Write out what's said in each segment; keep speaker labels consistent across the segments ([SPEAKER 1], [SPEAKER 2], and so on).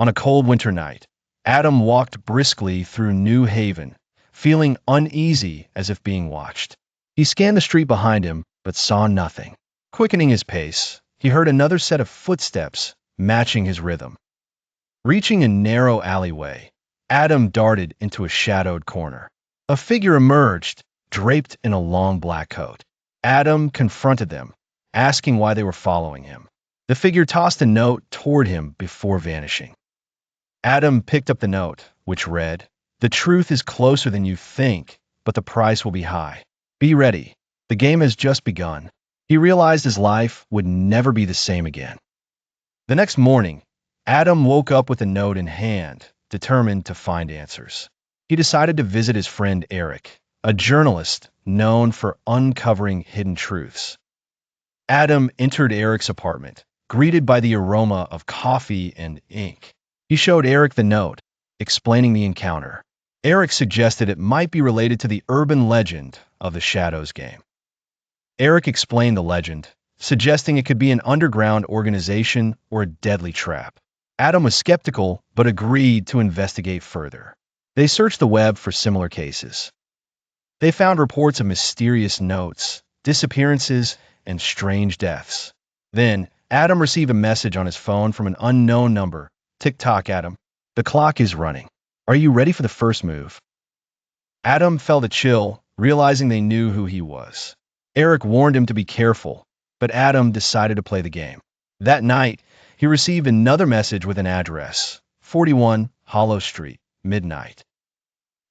[SPEAKER 1] On a cold winter night, Adam walked briskly through New Haven, feeling uneasy as if being watched. He scanned the street behind him, but saw nothing. Quickening his pace, he heard another set of footsteps, matching his rhythm. Reaching a narrow alleyway, Adam darted into a shadowed corner. A figure emerged, draped in a long black coat. Adam confronted them, asking why they were following him. The figure tossed a note toward him before vanishing. Adam picked up the note, which read, "The truth is closer than you think, but the price will be high. Be ready. The game has just begun." He realized his life would never be the same again. The next morning, Adam woke up with a note in hand, determined to find answers. He decided to visit his friend Eric, a journalist known for uncovering hidden truths. Adam entered Eric's apartment, greeted by the aroma of coffee and ink. He showed Eric the note, explaining the encounter. Eric suggested it might be related to the urban legend of the Shadows game. Eric explained the legend, suggesting it could be an underground organization or a deadly trap. Adam was skeptical, but agreed to investigate further. They searched the web for similar cases. They found reports of mysterious notes, disappearances, and strange deaths. Then, Adam received a message on his phone from an unknown number. "Tick-tock, Adam. The clock is running. Are you ready for the first move?" Adam felt a chill, realizing they knew who he was. Eric warned him to be careful, but Adam decided to play the game. That night, he received another message with an address, 41 Hollow Street, midnight.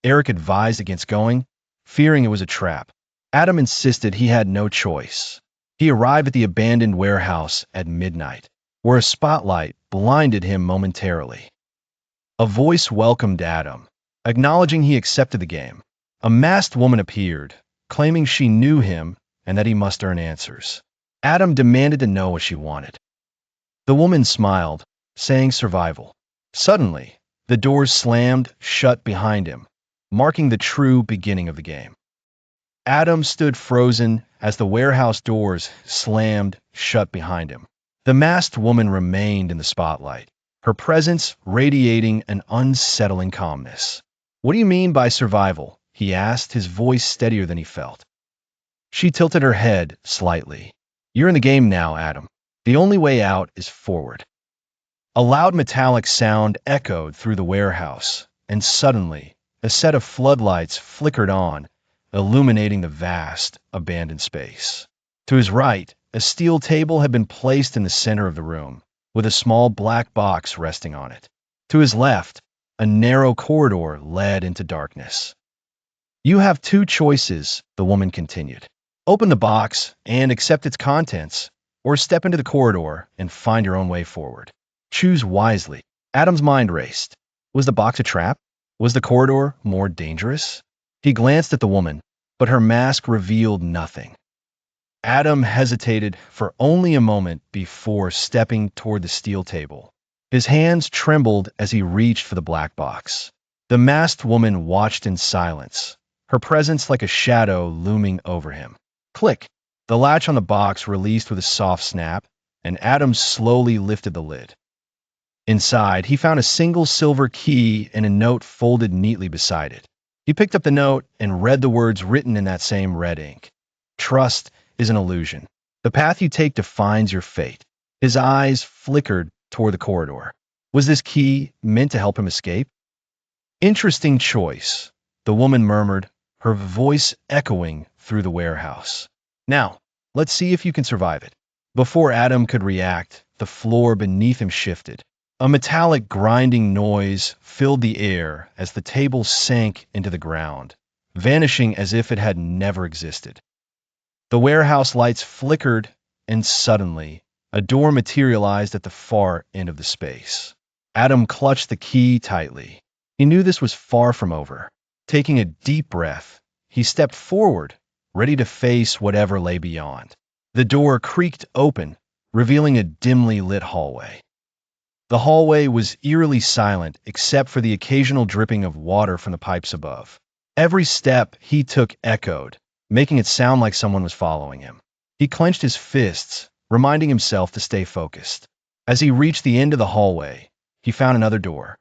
[SPEAKER 1] Eric advised against going, fearing it was a trap. Adam insisted he had no choice. He arrived at the abandoned warehouse at midnight, where a spotlight blinded him momentarily. A voice welcomed Adam, acknowledging he accepted the game. A masked woman appeared, claiming she knew him and that he must earn answers. Adam demanded to know what she wanted. The woman smiled, saying survival. Suddenly, the doors slammed shut behind him, marking the true beginning of the game. Adam stood frozen as the warehouse doors slammed shut behind him. The masked woman remained in the spotlight, her presence radiating an unsettling calmness. "What do you mean by survival?" he asked, his voice steadier than he felt. She tilted her head slightly. "You're in the game now, Adam. The only way out is forward." A loud metallic sound echoed through the warehouse, and suddenly, a set of floodlights flickered on, illuminating the vast, abandoned space. To his right, a steel table had been placed in the center of the room, with a small black box resting on it. To his left, a narrow corridor led into darkness. "You have two choices," the woman continued. "Open the box and accept its contents, or step into the corridor and find your own way forward. Choose wisely." Adam's mind raced. Was the box a trap? Was the corridor more dangerous? He glanced at the woman, but her mask revealed nothing. Adam hesitated for only a moment before stepping toward the steel table. His hands trembled as he reached for the black box. The masked woman watched in silence, her presence like a shadow looming over him. Click! The latch on the box released with a soft snap, and Adam slowly lifted the lid. Inside, he found a single silver key and a note folded neatly beside it. He picked up the note and read the words written in that same red ink. "Trust is an illusion. The path you take defines your fate." His eyes flickered toward the corridor. Was this key meant to help him escape? "Interesting choice," the woman murmured, her voice echoing through the warehouse. "Now, let's see if you can survive it." Before Adam could react, the floor beneath him shifted. A metallic grinding noise filled the air as the table sank into the ground, vanishing as if it had never existed. The warehouse lights flickered, and suddenly, a door materialized at the far end of the space. Adam clutched the key tightly. He knew this was far from over. Taking a deep breath, he stepped forward, ready to face whatever lay beyond. The door creaked open, revealing a dimly lit hallway. The hallway was eerily silent except for the occasional dripping of water from the pipes above. Every step he took echoed, making it sound like someone was following him. He clenched his fists, reminding himself to stay focused. As he reached the end of the hallway, he found another door.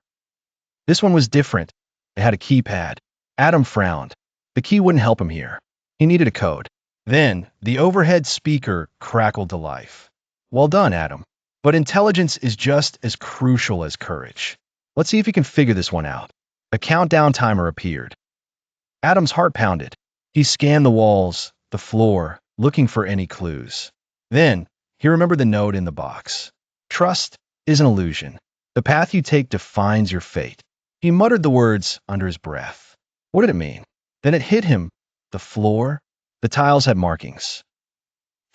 [SPEAKER 1] This one was different. It had a keypad. Adam frowned. The key wouldn't help him here. He needed a code. Then, the overhead speaker crackled to life. Well done, Adam. But intelligence is just as crucial as courage. Let's see if you can figure this one out. A countdown timer appeared. Adam's heart pounded. He scanned the walls, the floor, looking for any clues. Then, he remembered the note in the box. Trust is an illusion. The path you take defines your fate. He muttered the words under his breath. What did it mean? Then it hit him. The floor, the tiles had markings.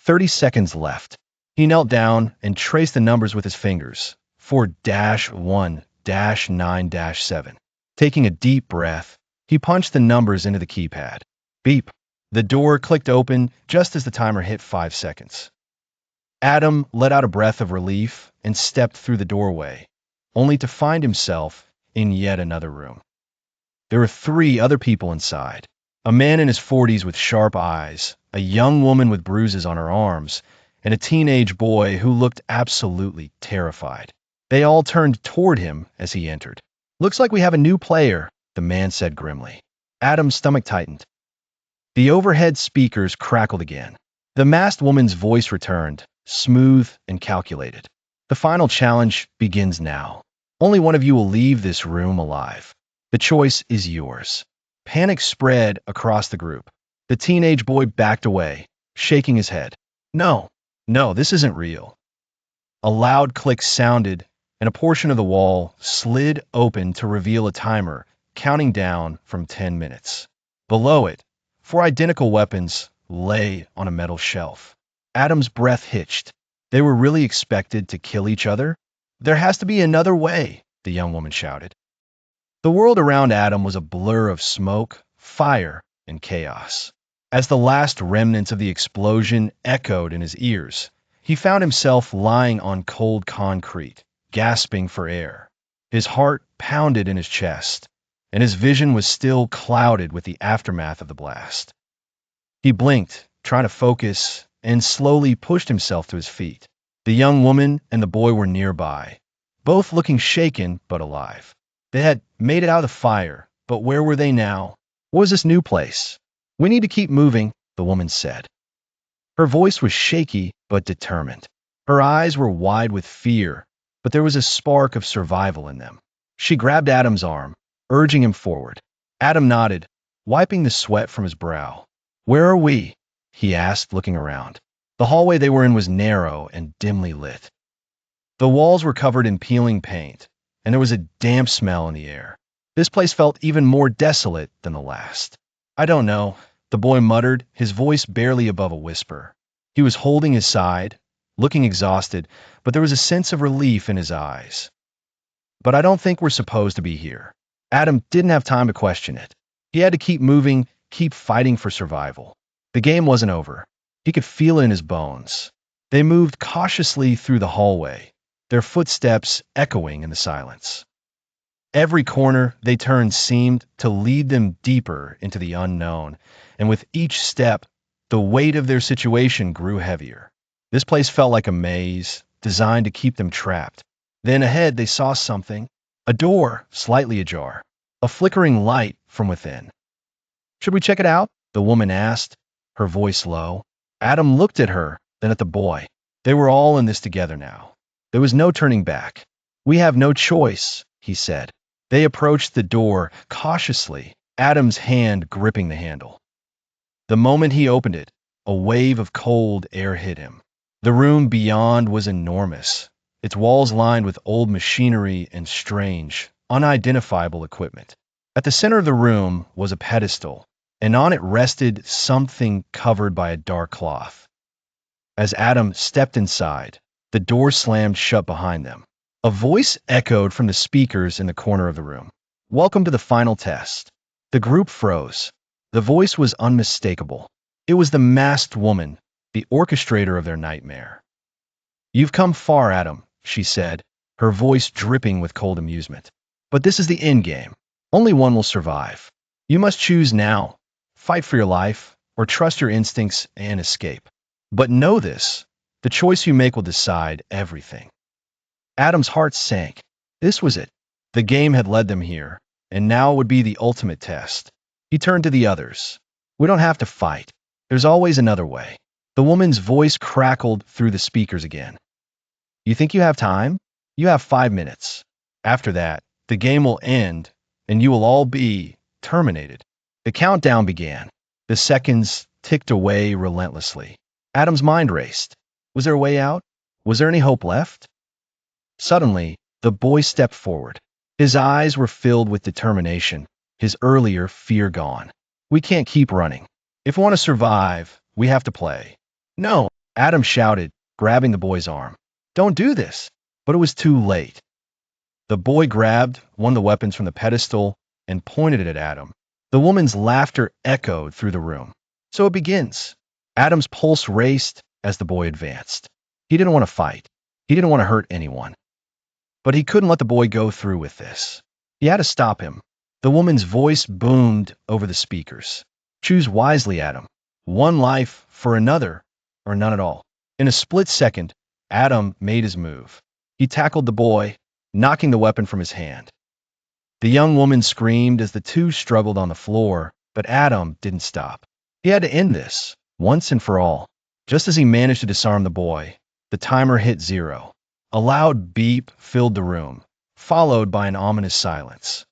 [SPEAKER 1] 30 seconds left. He knelt down and traced the numbers with his fingers. 4-1-9-7. Taking a deep breath, he punched the numbers into the keypad. Beep. The door clicked open just as the timer hit 5 seconds. Adam let out a breath of relief and stepped through the doorway, only to find himself in yet another room. There were 3 other people inside. A man in his 40s with sharp eyes, a young woman with bruises on her arms, and a teenage boy who looked absolutely terrified. They all turned toward him as he entered. Looks like we have a new player, the man said grimly. Adam's stomach tightened. The overhead speakers crackled again. The masked woman's voice returned, smooth and calculated. The final challenge begins now. Only one of you will leave this room alive. The choice is yours. Panic spread across the group. The teenage boy backed away, shaking his head. No, this isn't real. A loud click sounded, and a portion of the wall slid open to reveal a timer counting down from 10 minutes. Below it, 4 identical weapons lay on a metal shelf. Adam's breath hitched. They were really expected to kill each other? There has to be another way, the young woman shouted. The world around Adam was a blur of smoke, fire, and chaos. As the last remnants of the explosion echoed in his ears, he found himself lying on cold concrete, gasping for air. His heart pounded in his chest, and his vision was still clouded with the aftermath of the blast. He blinked, trying to focus, and slowly pushed himself to his feet. The young woman and the boy were nearby, both looking shaken but alive. They had made it out of the fire, but where were they now? What was this new place? We need to keep moving, the woman said. Her voice was shaky but determined. Her eyes were wide with fear, but there was a spark of survival in them. She grabbed Adam's arm, urging him forward. Adam nodded, wiping the sweat from his brow. Where are we? He asked, looking around. The hallway they were in was narrow and dimly lit. The walls were covered in peeling paint, and there was a damp smell in the air. This place felt even more desolate than the last. I don't know, the boy muttered, his voice barely above a whisper. He was holding his side, looking exhausted, but there was a sense of relief in his eyes. But I don't think we're supposed to be here. Adam didn't have time to question it. He had to keep moving, keep fighting for survival. The game wasn't over. He could feel it in his bones. They moved cautiously through the hallway, their footsteps echoing in the silence. Every corner they turned seemed to lead them deeper into the unknown, and with each step, the weight of their situation grew heavier. This place felt like a maze, designed to keep them trapped. Then ahead they saw something, a door slightly ajar, a flickering light from within. Should we check it out? The woman asked, her voice low. Adam looked at her, then at the boy. They were all in this together now. There was no turning back. We have no choice, he said. They approached the door cautiously, Adam's hand gripping the handle. The moment he opened it, a wave of cold air hit him. The room beyond was enormous, its walls lined with old machinery and strange, unidentifiable equipment. At the center of the room was a pedestal, and on it rested something covered by a dark cloth. As Adam stepped inside, the door slammed shut behind them. A voice echoed from the speakers in the corner of the room. Welcome to the final test. The group froze. The voice was unmistakable. It was the masked woman, the orchestrator of their nightmare. You've come far, Adam, she said, her voice dripping with cold amusement. But this is the end game. Only one will survive. You must choose now. Fight for your life, or trust your instincts and escape. But know this, the choice you make will decide everything. Adam's heart sank. This was it. The game had led them here, and now would be the ultimate test. He turned to the others. We don't have to fight. There's always another way. The woman's voice crackled through the speakers again. You think you have time? You have 5 minutes. After that, the game will end, and you will all be terminated. The countdown began. The seconds ticked away relentlessly. Adam's mind raced. Was there a way out? Was there any hope left? Suddenly, the boy stepped forward. His eyes were filled with determination, his earlier fear gone. We can't keep running. If we want to survive, we have to play. No, Adam shouted, grabbing the boy's arm. Don't do this. But it was too late. The boy grabbed one of the weapons from the pedestal and pointed it at Adam. The woman's laughter echoed through the room. So it begins. Adam's pulse raced as the boy advanced. He didn't want to fight. He didn't want to hurt anyone. But he couldn't let the boy go through with this. He had to stop him. The woman's voice boomed over the speakers. Choose wisely, Adam. One life for another, or none at all. In a split second, Adam made his move. He tackled the boy, knocking the weapon from his hand. The young woman screamed as the two struggled on the floor, but Adam didn't stop. He had to end this, once and for all. Just as he managed to disarm the boy, the timer hit 0. A loud beep filled the room, followed by an ominous silence.